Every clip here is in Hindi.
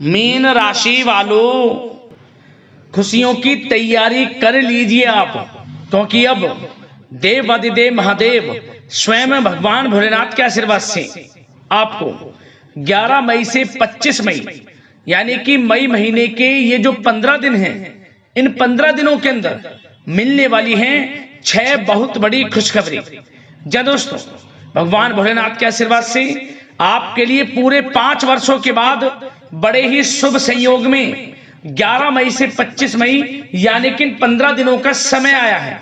मीन राशि वालों, खुशियों की तैयारी कर लीजिए आप, क्योंकि अब देवाधिदेव महादेव स्वयं भगवान भोलेनाथ के आशीर्वाद से आपको 11 मई से 25 मई यानी कि मई महीने के ये जो 15 दिन हैं, इन 15 दिनों के अंदर मिलने वाली हैं 6 बहुत बड़ी खुशखबरी। जी दोस्तों, भगवान भोलेनाथ के आशीर्वाद से आपके लिए पूरे 5 वर्षों के बाद बड़े ही शुभ संयोग में 11 मई से 25 मई यानी कि 15 दिनों का समय आया है।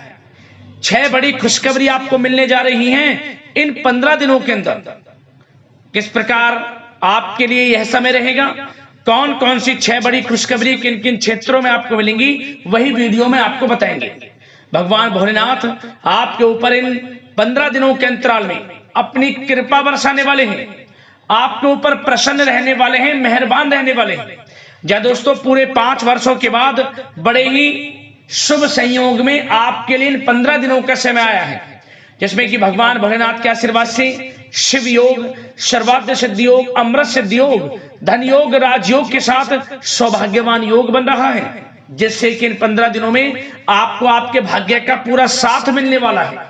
6 बड़ी खुशखबरी आपको मिलने जा रही हैं इन 15 दिनों के अंदर। किस प्रकार आपके लिए यह समय रहेगा, कौन कौन सी 6 बड़ी खुशखबरी किन किन क्षेत्रों में आपको मिलेंगी, वही वीडियो में आपको बताएंगे। भगवान भोलेनाथ आपके ऊपर इन 15 दिनों के अंतराल में अपनी कृपा बरसाने वाले हैं, आपके ऊपर प्रसन्न रहने वाले हैं, मेहरबान रहने वाले हैं। जी दोस्तों, पूरे 5 वर्षों के बाद बड़े ही शुभ संयोग में आपके लिए इन 15 दिनों का समय आया है, जिसमें कि भगवान भोलेनाथ के आशीर्वाद से शिव योग, सर्वार्थ सिद्धि योग, अमृत सिद्धि योग, धन योग, राजयोग के साथ सौभाग्यवान योग बन रहा है, जिससे कि इन 15 दिनों में आपको आपके भाग्य का पूरा साथ मिलने वाला है।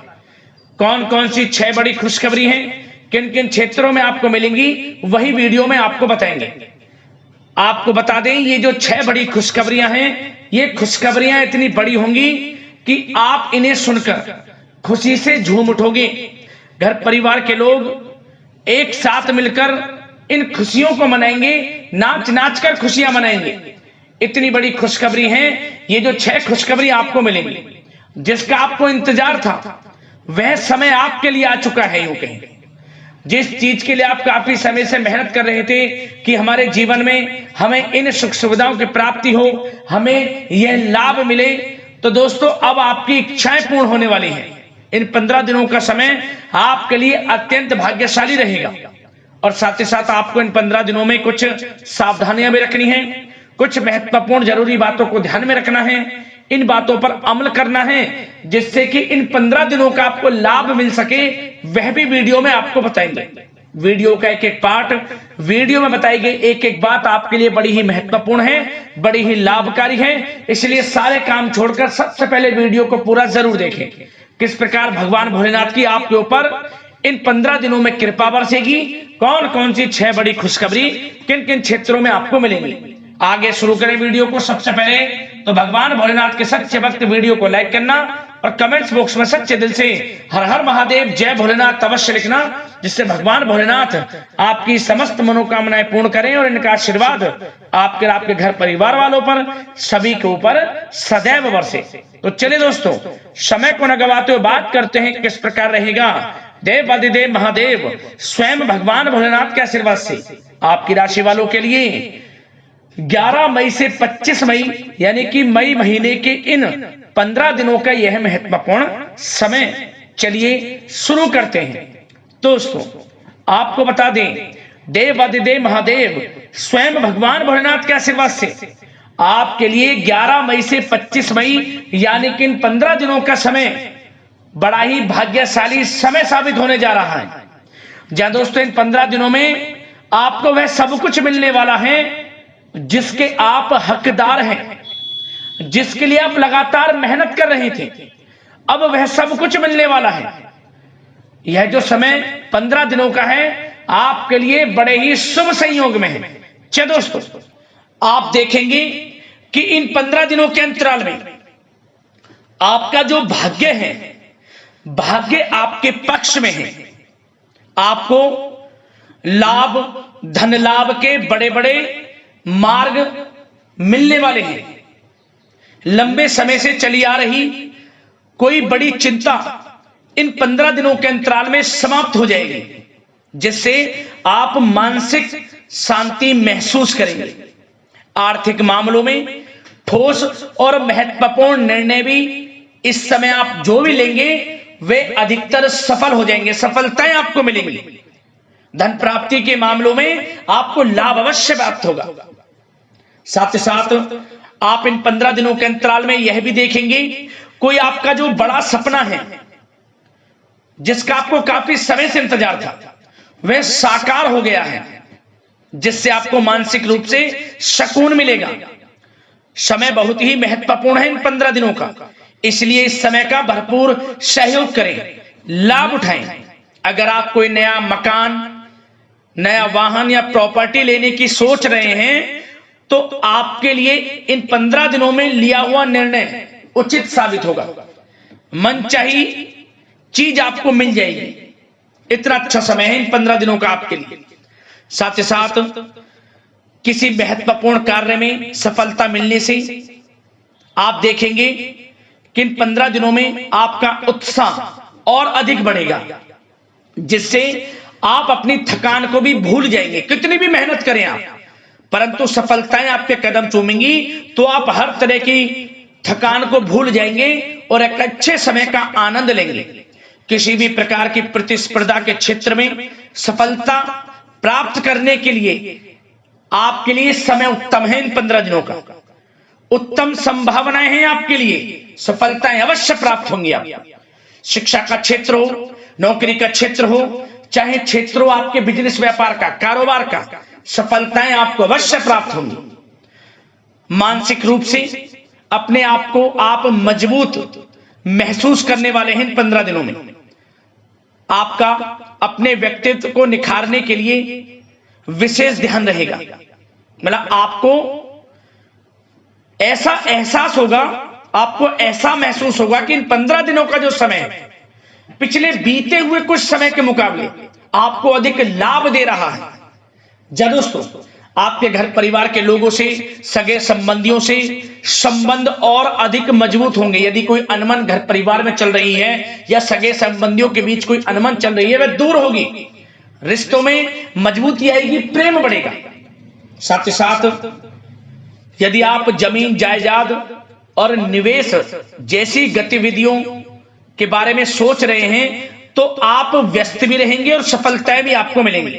कौन कौन सी 6 बड़ी खुशखबरी हैं, किन किन क्षेत्रों में आपको मिलेंगी, वही वीडियो में आपको बताएंगे। आपको बता दें, ये जो 6 बड़ी खुशखबरियां हैं, ये खुशखबरियां इतनी बड़ी होंगी कि आप इन्हें सुनकर खुशी से झूम उठोगे। घर परिवार के लोग एक साथ मिलकर इन खुशियों को मनाएंगे, नाच नाच कर खुशियां मनाएंगे। इतनी बड़ी खुशखबरी है ये जो 6 खुशखबरी आपको मिलेंगी, जिसका आपको इंतजार था वह समय आपके लिए आ चुका है। यूं कहें, जिस चीज के लिए आप काफी समय से मेहनत कर रहे थे कि हमारे जीवन में हमें इन सुख सुविधाओं की प्राप्ति हो, हमें यह लाभ मिले, तो दोस्तों अब आपकी इच्छाएं पूर्ण होने वाली हैं। इन 15 दिनों का समय आपके लिए अत्यंत भाग्यशाली रहेगा। और साथ ही साथ आपको इन 15 दिनों में कुछ सावधानियां भी रखनी है, कुछ महत्वपूर्ण जरूरी बातों को ध्यान में रखना है, इन बातों पर अमल करना है, जिससे कि इन 15 दिनों का आपको लाभ मिल सके, वह भी वीडियो में आपको बताएंगे। वीडियो का एक एक पार्ट वीडियो में बताई गई एक एक बात आपके लिए बड़ी ही महत्वपूर्ण है, बड़ी ही लाभकारी है। इसलिए सारे काम छोड़कर सबसे पहले वीडियो को पूरा जरूर देखें। किस प्रकार भगवान भोलेनाथ की आपके ऊपर इन 15 दिनों में कृपा बरसेगी, कौन कौन सी 6 बड़ी खुशखबरी किन किन क्षेत्रों में आपको मिलेंगी। आगे शुरू करें वीडियो को। सबसे पहले तो भगवान भोलेनाथ के सच्चे भक्त वीडियो को लाइक करना और कमेंट्स बॉक्स में सच्चे दिल से हर हर महादेव, जय भोलेनाथ अवश्य लिखना, जिससे भगवान भोलेनाथ आपकी समस्त मनोकामनाएं पूर्ण करें और इनका आशीर्वाद आपके घर परिवार वालों पर, सभी के ऊपर सदैव बरसे। तो चलिए दोस्तों, समय को न गवाते हुए बात करते हैं किस प्रकार रहेगा देवाधिदेव महादेव स्वयं भगवान भोलेनाथ के आशीर्वाद से आपकी राशि वालों के लिए 11 मई से 25 मई यानी कि मई महीने के इन 15 दिनों का यह महत्वपूर्ण समय। चलिए शुरू करते हैं। दोस्तों, आपको बता दें, देवाधिदेव महादेव स्वयं भगवान भोलेनाथ के आशीर्वाद से आपके लिए 11 मई से 25 मई यानी कि इन 15 दिनों का समय बड़ा ही भाग्यशाली समय साबित होने जा रहा है। जहां दोस्तों, इन 15 दिनों में आपको वह सब कुछ मिलने वाला है जिसके आप हकदार हैं, जिसके लिए आप लगातार मेहनत कर रहे थे, अब वह सब कुछ मिलने वाला है। यह जो समय 15 दिनों का है आपके लिए बड़े ही शुभ संयोग में है। चलिए दोस्तों, आप देखेंगे कि इन 15 दिनों के अंतराल में आपका जो भाग्य है, भाग्य आपके पक्ष में है। आपको लाभ, धन लाभ के बड़े बड़े मार्ग मिलने वाले हैं। लंबे समय से चली आ रही कोई बड़ी चिंता इन 15 दिनों के अंतराल में समाप्त हो जाएगी, जिससे आप मानसिक शांति महसूस करेंगे। आर्थिक मामलों में ठोस और महत्वपूर्ण निर्णय भी इस समय आप जो भी लेंगे वे अधिकतर सफल हो जाएंगे, सफलताएं आपको मिलेंगी। धन प्राप्ति के मामलों में आपको लाभ अवश्य प्राप्त होगा। साथ ही साथ आप इन 15 दिनों के अंतराल में यह भी देखेंगे, कोई आपका जो बड़ा सपना है, जिसका आपको काफी समय से इंतजार था, वह साकार हो गया है। जिससे आपको मानसिक रूप से सुकून मिलेगा। समय बहुत ही महत्वपूर्ण है इन 15 दिनों का, इसलिए इस समय का भरपूर सहयोग करें, लाभ उठाएं। अगर आप कोई नया मकान, नया वाहन या प्रॉपर्टी लेने की सोच रहे हैं तो आपके लिए इन 15 दिनों में लिया हुआ निर्णय उचित साबित होगा। मनचाही चीज आपको मिल जाएगी। इतना अच्छा समय है इन 15 दिनों का आपके लिए। साथ ही साथ किसी महत्वपूर्ण कार्य में सफलता मिलने से आप देखेंगे कि इन 15 दिनों में आपका उत्साह और अधिक बढ़ेगा, जिससे आप अपनी थकान को भी भूल जाएंगे। कितनी भी मेहनत करें आप, परंतु सफलताएं आपके कदम चूमेंगी तो आप हर तरह की थकान को भूल जाएंगे और एक अच्छे समय का आनंद लेंगे। किसी भी प्रकार की प्रतिस्पर्धा के क्षेत्र में सफलता प्राप्त करने के लिए आपके लिए समय उत्तम है। इन 15 दिनों का उत्तम संभावनाएं हैं आपके लिए, सफलताएं अवश्य प्राप्त होंगी। आप शिक्षा का क्षेत्र हो, नौकरी का क्षेत्र हो, चाहे क्षेत्र हो आपके बिजनेस व्यापार का, कारोबार का, सफलताएं आपको अवश्य प्राप्त होंगी। मानसिक रूप से अपने आप को आप मजबूत महसूस करने वाले हैं इन 15 दिनों में। आपका अपने व्यक्तित्व को निखारने के लिए विशेष ध्यान रहेगा। मतलब आपको ऐसा एहसास होगा, आपको ऐसा महसूस होगा कि इन 15 दिनों का जो समय है पिछले बीते हुए कुछ समय के मुकाबले आपको अधिक लाभ दे रहा है। जब दोस्तों आपके घर परिवार के लोगों से, सगे संबंधियों से संबंध और अधिक मजबूत होंगे। यदि कोई अनबन घर परिवार में चल रही है या सगे संबंधियों के बीच कोई अनबन चल रही है, वह दूर होगी, रिश्तों में मजबूती आएगी, प्रेम बढ़ेगा। साथ ही साथ यदि आप जमीन जायदाद और निवेश जैसी गतिविधियों के बारे में सोच रहे हैं तो आप व्यस्त भी रहेंगे और सफलताएं भी आपको मिलेंगी।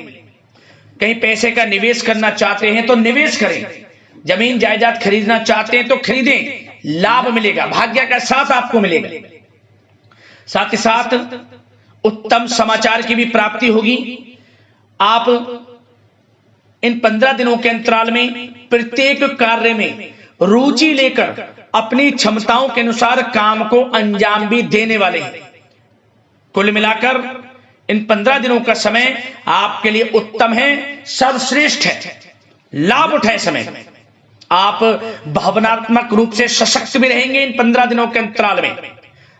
कहीं पैसे का निवेश करना चाहते हैं तो निवेश करें, जमीन जायदाद खरीदना चाहते हैं तो खरीदें, लाभ मिलेगा, भाग्य का साथ आपको मिलेगा। साथ ही साथ उत्तम समाचार की भी प्राप्ति होगी। आप इन 15 दिनों के अंतराल में प्रत्येक कार्य में रुचि लेकर अपनी क्षमताओं के अनुसार काम को अंजाम भी देने वाले हैं। कुल मिलाकर इन 15 दिनों का समय आपके लिए उत्तम है, सर्वश्रेष्ठ है। लाभ उठाए समय में। आप भावनात्मक रूप से सशक्त भी रहेंगे इन 15 दिनों के अंतराल में।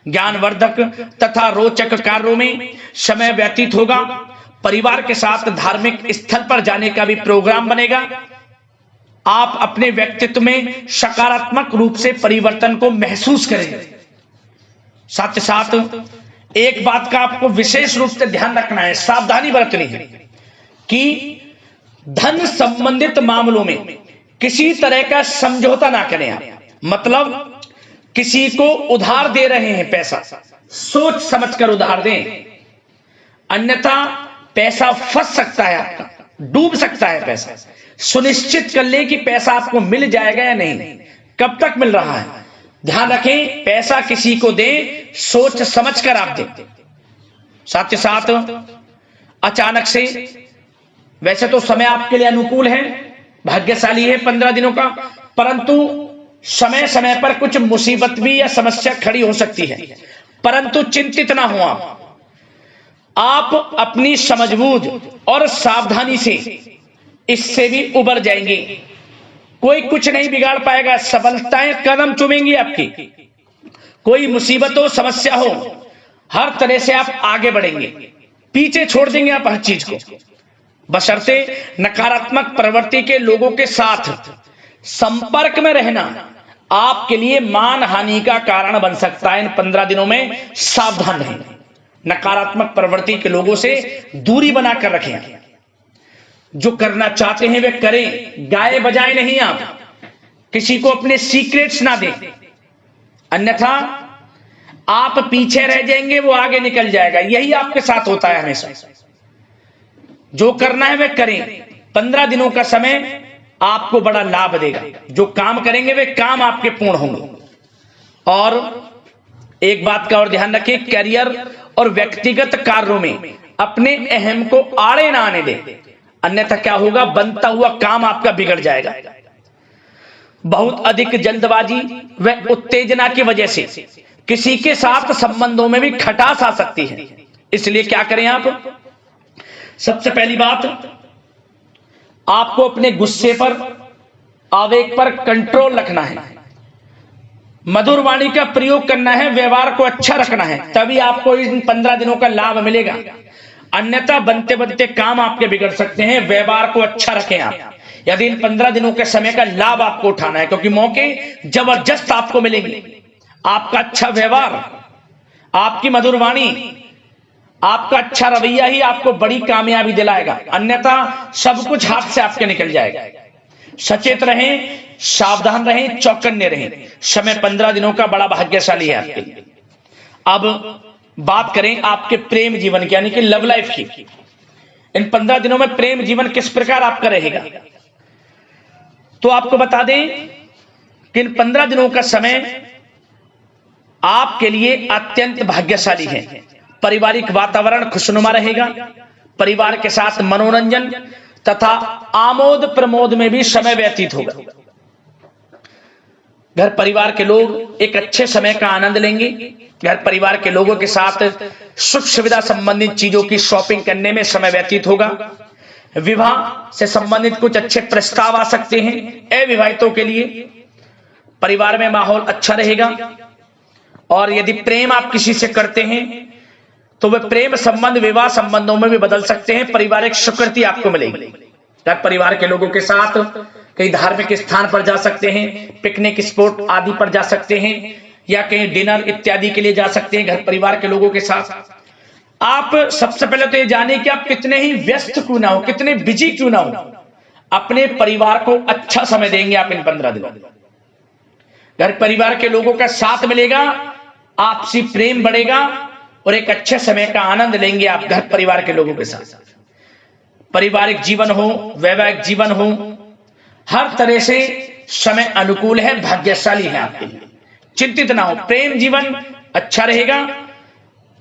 ज्ञानवर्धक तथा रोचक कार्यों में समय व्यतीत होगा। परिवार के साथ धार्मिक स्थल पर जाने का भी प्रोग्राम बनेगा। आप अपने व्यक्तित्व में सकारात्मक रूप से परिवर्तन को महसूस करेंगे। साथ ही साथ एक बात का आपको विशेष रूप से ध्यान रखना है, सावधानी बरतनी है कि धन संबंधित मामलों में किसी तरह का समझौता ना करें आप। मतलब किसी को उधार दे रहे हैं पैसा, सोच समझकर उधार दें, अन्यथा पैसा फंस सकता है, आपका डूब सकता है पैसा। सुनिश्चित कर लें कि पैसा आपको मिल जाएगा या नहीं, कब तक मिल रहा है। ध्यान रखें, पैसा किसी को दें सोच समझकर आप दें। साथ ही साथ अचानक से, वैसे तो समय आपके लिए अनुकूल है, भाग्यशाली है 15 दिनों का, परंतु समय समय पर कुछ मुसीबत भी या समस्या खड़ी हो सकती है। परंतु चिंतित ना हो आप अपनी समझबूझ और सावधानी से इससे भी उबर जाएंगे। कोई कुछ नहीं बिगाड़ पाएगा, सफलताएं कदम चूमेंगी आपकी। कोई मुसीबत हो, समस्या हो, हर तरह से आप आगे बढ़ेंगे, पीछे छोड़ देंगे आप हर चीज को। बशर्ते नकारात्मक प्रवृत्ति के लोगों के साथ संपर्क में रहना आपके लिए मान हानि का कारण बन सकता है। इन 15 दिनों में सावधान रहें, नकारात्मक प्रवृत्ति के लोगों से दूरी बनाकर रखें। जो करना चाहते हैं वे करें, गाए बजाए नहीं। आप किसी को अपने सीक्रेट्स ना दें, अन्यथा आप पीछे रह जाएंगे, वो आगे निकल जाएगा। यही आपके साथ होता है हमेशा। जो करना है वे करें। 15 दिनों का समय आपको बड़ा लाभ देगा। जो काम करेंगे वे काम आपके पूर्ण होंगे। और एक बात का और ध्यान रखें, करियर और व्यक्तिगत कार्यों में अपने अहम को आड़े ना आने दें। अन्यथा क्या होगा, बनता हुआ काम आपका बिगड़ जाएगा। बहुत अधिक जल्दबाजी व उत्तेजना की वजह से किसी के साथ संबंधों में भी खटास आ सकती है। इसलिए क्या करें आप, सबसे पहली बात, आपको अपने गुस्से पर, आवेग पर कंट्रोल रखना है, मधुर वाणी का प्रयोग करना है, व्यवहार को अच्छा रखना है, तभी आपको इन 15 दिनों का लाभ मिलेगा। अन्यथा बनते बनते काम आपके बिगड़ सकते हैं। व्यवहार को अच्छा रखें आप, यदि इन 15 दिनों के समय का लाभ आपको उठाना है, क्योंकि मौके जबरदस्त आपको मिलेंगे। आपका अच्छा व्यवहार, आपकी मधुर वाणी, आपका अच्छा रवैया ही आपको बड़ी कामयाबी दिलाएगा, अन्यथा सब कुछ हाथ से आपके निकल जाएगा। सचेत रहें, सावधान रहें, चौकन्ने रहें। समय 15 दिनों का बड़ा भाग्यशाली है आपके लिए। अब बात करें आपके प्रेम जीवन की, यानी कि लव लाइफ की। इन 15 दिनों में प्रेम जीवन किस प्रकार आपका रहेगा, तो आपको बता दें कि इन 15 दिनों का समय आपके लिए अत्यंत भाग्यशाली है। पारिवारिक वातावरण खुशनुमा रहेगा, परिवार के साथ मनोरंजन तथा आमोद प्रमोद में भी समय व्यतीत होगा। घर परिवार के लोग एक अच्छे समय का आनंद लेंगे। घर परिवार के लोगों के साथ सुख सुविधा संबंधित चीजों की शॉपिंग करने में समय व्यतीत होगा। विवाह से संबंधित कुछ अच्छे प्रस्ताव आ सकते हैं। अविवाहितों के लिए परिवार में माहौल अच्छा रहेगा। और यदि प्रेम आप किसी से करते हैं तो वह प्रेम संबंध विवाह संबंधों में भी बदल सकते हैं। पारिवारिक स्वीकृति आपको मिलेगी। घर परिवार के लोगों के साथ कहीं धार्मिक स्थान पर जा सकते हैं, पिकनिक स्पॉट आदि पर जा सकते हैं, या कहीं डिनर इत्यादि के लिए जा सकते हैं घर परिवार के लोगों के साथ। आप सबसे पहले तो ये जानिए कि आप कितने ही व्यस्त क्यों ना हो, कितने बिजी क्यों ना हो, अपने परिवार को अच्छा समय देंगे आप इन 15 दिनों। घर परिवार के लोगों का साथ मिलेगा, आपसी प्रेम बढ़ेगा और एक अच्छे समय का आनंद लेंगे आप घर परिवार के लोगों के साथ। पारिवारिक जीवन हो, वैवाहिक जीवन हो, हर तरह से समय अनुकूल है, भाग्यशाली है आपके लिए। चिंतित ना हो, प्रेम जीवन अच्छा रहेगा,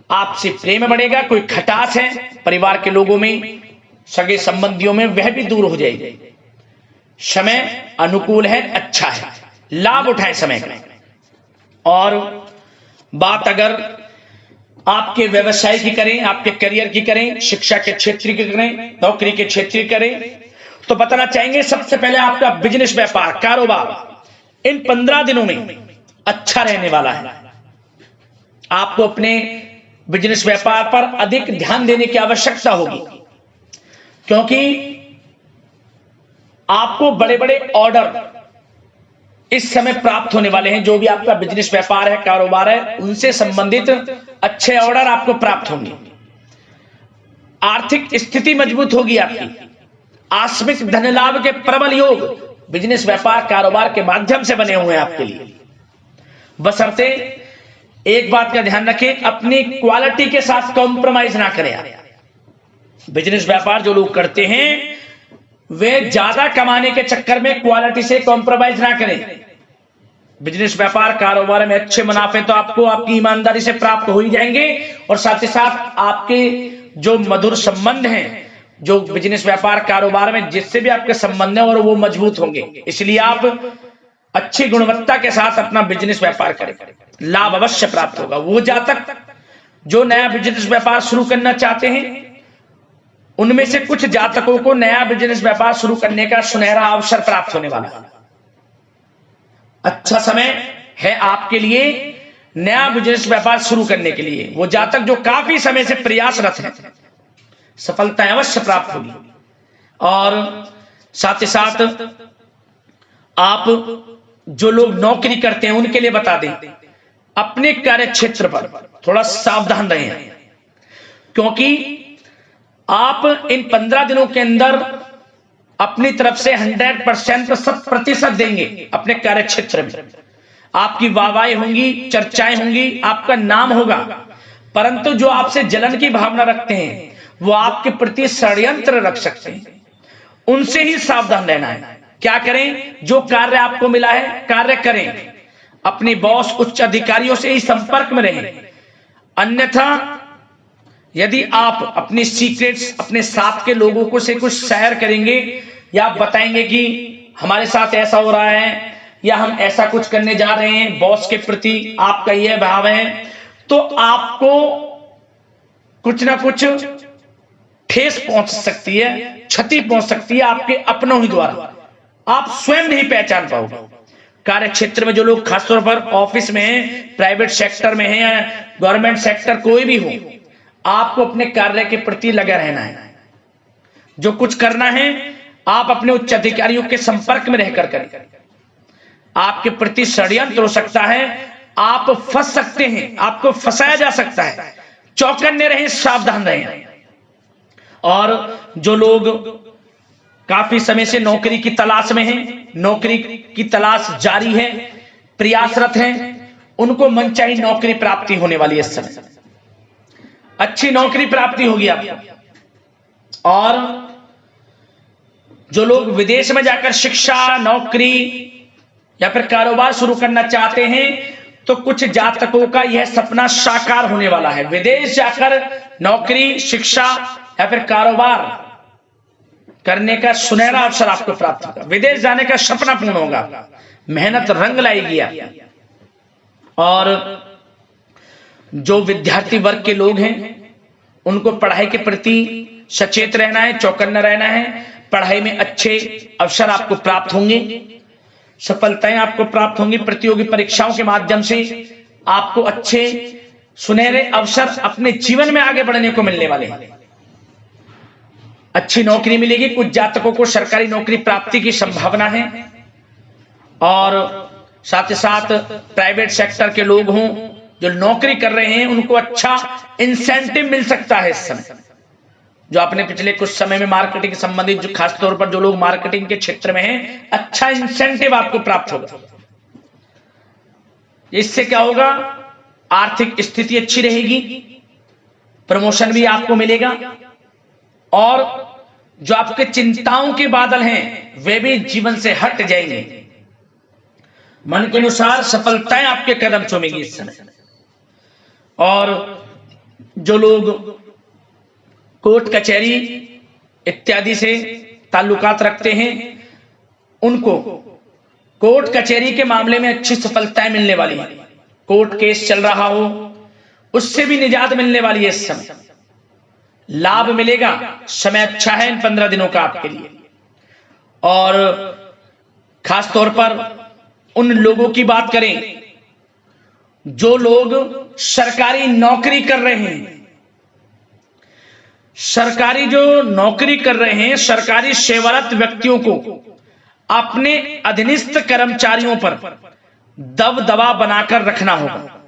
आपसे प्रेम बढ़ेगा। कोई खटास है परिवार के लोगों में, सगे संबंधियों में, वह भी दूर हो जाएगी। समय अनुकूल है, अच्छा है, लाभ उठाएं समय का। और बात अगर आपके व्यवसाय की करें, आपके करियर की करें, शिक्षा के क्षेत्र की करें, नौकरी के क्षेत्र की करें, तो बताना चाहेंगे सबसे पहले आपका बिजनेस, व्यापार, कारोबार इन 15 दिनों में अच्छा रहने वाला है। आपको अपने बिजनेस व्यापार पर अधिक ध्यान देने की आवश्यकता होगी, क्योंकि आपको बड़े बड़े ऑर्डर इस समय प्राप्त होने वाले हैं। जो भी आपका बिजनेस व्यापार है, कारोबार है, उनसे संबंधित अच्छे ऑर्डर आपको प्राप्त होंगे। आर्थिक स्थिति मजबूत होगी आपकी। आकस्मिक धन लाभ के प्रबल योग बिजनेस व्यापार कारोबार के माध्यम से बने हुए हैं आपके लिए। बशर्ते एक बात का ध्यान रखें, अपनी क्वालिटी के साथ कॉम्प्रोमाइज ना करें। बिजनेस व्यापार जो लोग करते हैं वे ज्यादा कमाने के चक्कर में क्वालिटी से कॉम्प्रोमाइज ना करें। बिजनेस व्यापार कारोबार में अच्छे मुनाफे तो आपको आपकी ईमानदारी से प्राप्त हो ही जाएंगे, और साथ ही साथ आपके जो मधुर संबंध हैं, जो बिजनेस व्यापार कारोबार में जिससे भी आपके संबंध हैं, और वो मजबूत होंगे। इसलिए आप अच्छी गुणवत्ता के साथ अपना बिजनेस व्यापार करें, लाभ अवश्य प्राप्त होगा। वो जातक जो नया बिजनेस व्यापार शुरू करना चाहते हैं, उनमें से कुछ जातकों को नया बिजनेस व्यापार शुरू करने का सुनहरा अवसर प्राप्त होने वाला है। अच्छा समय है आपके लिए नया बिजनेस व्यापार शुरू करने के लिए। वो जातक जो काफी समय से प्रयासरत हैं, सफलता अवश्य प्राप्त होगी। और साथ ही साथ आप जो लोग नौकरी करते हैं उनके लिए बता दें, अपने कार्य क्षेत्र पर थोड़ा सावधान रहें, क्योंकि आप इन 15 दिनों के अंदर अपनी तरफ से 100% 100% देंगे अपने कार्य क्षेत्र में। आपकी वाहवाही होंगी, चर्चाएं होंगी, आपका नाम होगा, परंतु जो आपसे जलन की भावना रखते हैं वो आपके प्रति षड्यंत्र रख सकते हैं। उनसे ही सावधान रहना है। क्या करें, जो कार्य आपको मिला है कार्य करें, अपने बॉस उच्च अधिकारियों से ही संपर्क में रहें, अन्यथा यदि आप अपनी सीक्रेट्स अपने साथ के लोगों को से कुछ शेयर करेंगे या आप बताएंगे कि हमारे साथ ऐसा हो रहा है या हम ऐसा कुछ करने जा रहे हैं, बॉस के प्रति आपका यह भाव है, तो आपको कुछ ना कुछ ठेस पहुंच सकती है, क्षति पहुंच सकती है आपके अपनों ही द्वारा, आप स्वयं नहीं पहचान पाओगे। कार्य क्षेत्र में जो लोग खासतौर पर ऑफिस में हैं, प्राइवेट सेक्टर में हैं या गवर्नमेंट सेक्टर, कोई भी हो, आपको अपने कार्य के प्रति लगा रहना है। जो कुछ करना है आप अपने उच्च अधिकारियों के संपर्क में रहकर करें। आपके प्रति षड्यंत्र हो सकता है, आप फंस सकते हैं, आपको फंसाया जा सकता है। चौकन्ने रहें, सावधान रहें। और जो लोग काफी समय से नौकरी की तलाश में हैं, नौकरी की तलाश जारी है, प्रयासरत हैं, उनको मनचाही नौकरी प्राप्ति होने वाली है। इस समय अच्छी नौकरी प्राप्ति होगी आपको। और जो लोग विदेश में जाकर शिक्षा, नौकरी या फिर कारोबार शुरू करना चाहते हैं, तो कुछ जातकों का यह सपना साकार होने वाला है। विदेश जाकर नौकरी, शिक्षा या फिर कारोबार करने का सुनहरा अवसर आपको प्राप्त होगा। विदेश जाने का सपना पूर्ण होगा, मेहनत रंग लाएगी आप। और जो विद्यार्थी वर्ग के लोग हैं, उनको पढ़ाई के प्रति सचेत रहना है, चौकन्ना रहना है। पढ़ाई में अच्छे अवसर आपको प्राप्त होंगे, सफलताएं आपको प्राप्त होंगी। प्रतियोगी परीक्षाओं के माध्यम से आपको अच्छे सुनहरे अवसर अपने जीवन में आगे बढ़ने को मिलने वाले हैं। अच्छी नौकरी मिलेगी। कुछ जातकों को सरकारी नौकरी प्राप्ति की संभावना है। और साथ ही साथ प्राइवेट सेक्टर के लोग हों जो नौकरी कर रहे हैं, उनको अच्छा इंसेंटिव मिल सकता है इस समय। जो आपने पिछले कुछ समय में मार्केटिंग संबंधित, जो खासतौर पर जो लोग मार्केटिंग के क्षेत्र में हैं, अच्छा इंसेंटिव आपको प्राप्त होगा। इससे क्या होगा, आर्थिक स्थिति अच्छी रहेगी, प्रमोशन भी आपको मिलेगा। और जो आपके चिंताओं के बादल हैं, वे भी जीवन से हट जाएंगे। मन के अनुसार सफलताएं आपके कदम चूमेंगी इस समय। और जो लोग कोर्ट कचहरी इत्यादि से ताल्लुकात रखते हैं, उनको कोर्ट कचहरी के मामले में अच्छी सफलताएं मिलने वाली है। कोर्ट केस चल रहा हो, उससे भी निजात मिलने वाली है। इस समय लाभ मिलेगा। समय अच्छा है इन 15 दिनों का आपके लिए। और खास तौर पर उन लोगों की बात करें जो लोग सरकारी नौकरी कर रहे हैं। सरकारी जो नौकरी कर रहे हैं, सरकारी सेवारत व्यक्तियों को अपने अधीनस्थ कर्मचारियों पर दबदबा बनाकर रखना होगा।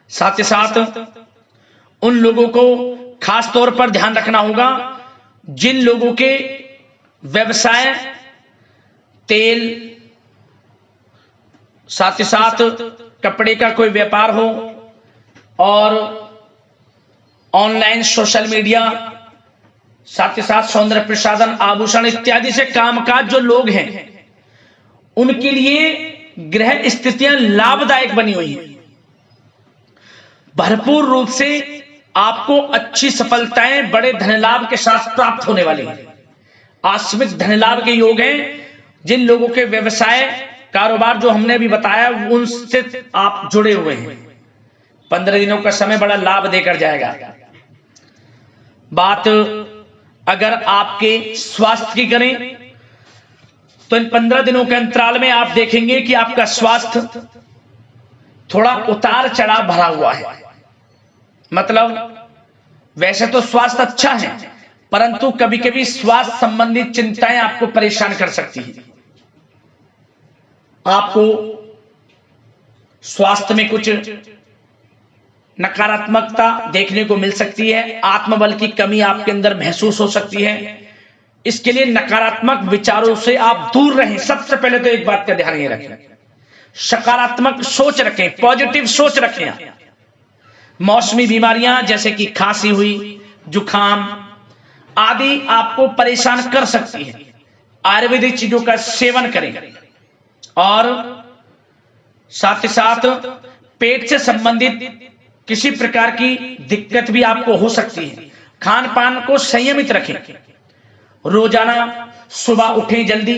साथ ही साथ उन लोगों को खास तौर पर ध्यान रखना होगा जिन लोगों के व्यवसाय तेल, साथ ही साथ कपड़े का कोई व्यापार हो और ऑनलाइन सोशल मीडिया, साथ ही साथ सौंदर्य प्रसाधन, आभूषण इत्यादि से कामकाज जो लोग हैं, उनके लिए ग्रह स्थितियां लाभदायक बनी हुई हैं। भरपूर रूप से आपको अच्छी सफलताएं बड़े धन लाभ के साथ प्राप्त होने वाली हैं। आकस्मिक धन लाभ के योग हैं। जिन लोगों के व्यवसाय कारोबार जो हमने अभी बताया, उनसे आप जुड़े हुए हैं, 15 दिनों का समय बड़ा लाभ देकर जाएगा। बात अगर आपके स्वास्थ्य की करें तो इन 15 दिनों के अंतराल में आप देखेंगे कि आपका स्वास्थ्य थोड़ा उतार चढ़ाव भरा हुआ है। मतलब वैसे तो स्वास्थ्य अच्छा है, परंतु कभी कभी स्वास्थ्य संबंधित चिंताएं आपको परेशान कर सकती हैं। आपको स्वास्थ्य में कुछ नकारात्मकता देखने को मिल सकती है। आत्मबल की कमी आपके अंदर महसूस हो सकती है। इसके लिए नकारात्मक विचारों से आप दूर रहें। सबसे पहले तो एक बात का ध्यान ये रखें, सकारात्मक सोच रखें, पॉजिटिव सोच रखें। मौसमी बीमारियां जैसे कि खांसी हुई, जुखाम आदि आपको परेशान कर सकती है। आयुर्वेदिक चीजों का सेवन करें। और साथ ही साथ पेट से संबंधित किसी प्रकार की दिक्कत भी आपको हो सकती है। खान पान को संयमित रखें। रोजाना सुबह उठें, जल्दी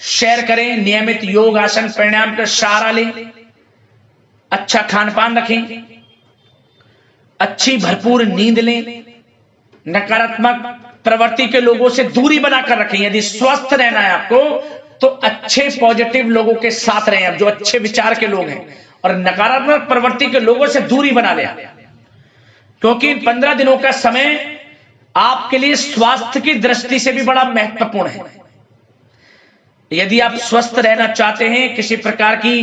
सैर करें, नियमित योग आसन प्राणायाम का सहारा लें, अच्छा खान पान रखें, अच्छी भरपूर नींद लें, नकारात्मक प्रवृत्ति के लोगों से दूरी बनाकर रखें। यदि स्वस्थ रहना है आपको तो अच्छे पॉजिटिव लोगों के साथ रहें, जो अच्छे विचार के लोग हैं, और नकारात्मक प्रवृत्ति के लोगों से दूरी बना लें, क्योंकि इन 15 दिनों का समय आपके लिए स्वास्थ्य की दृष्टि से भी बड़ा महत्वपूर्ण है। यदि आप स्वस्थ रहना चाहते हैं, किसी प्रकार की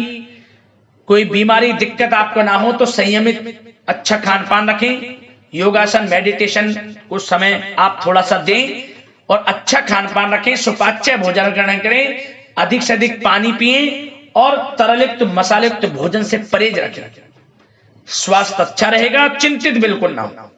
कोई बीमारी दिक्कत आपको ना हो, तो संयमित अच्छा खान पान रखें, योगासन मेडिटेशन कुछ समय आप थोड़ा सा दें, और अच्छा खान पान रखें, सुपाच्य भोजन ग्रहण करें, अधिक से अधिक पानी पिएं, और तरलयुक्त मसालेयुक्त भोजन से परहेज रखें। स्वास्थ्य अच्छा रहेगा, चिंतित बिल्कुल ना हो।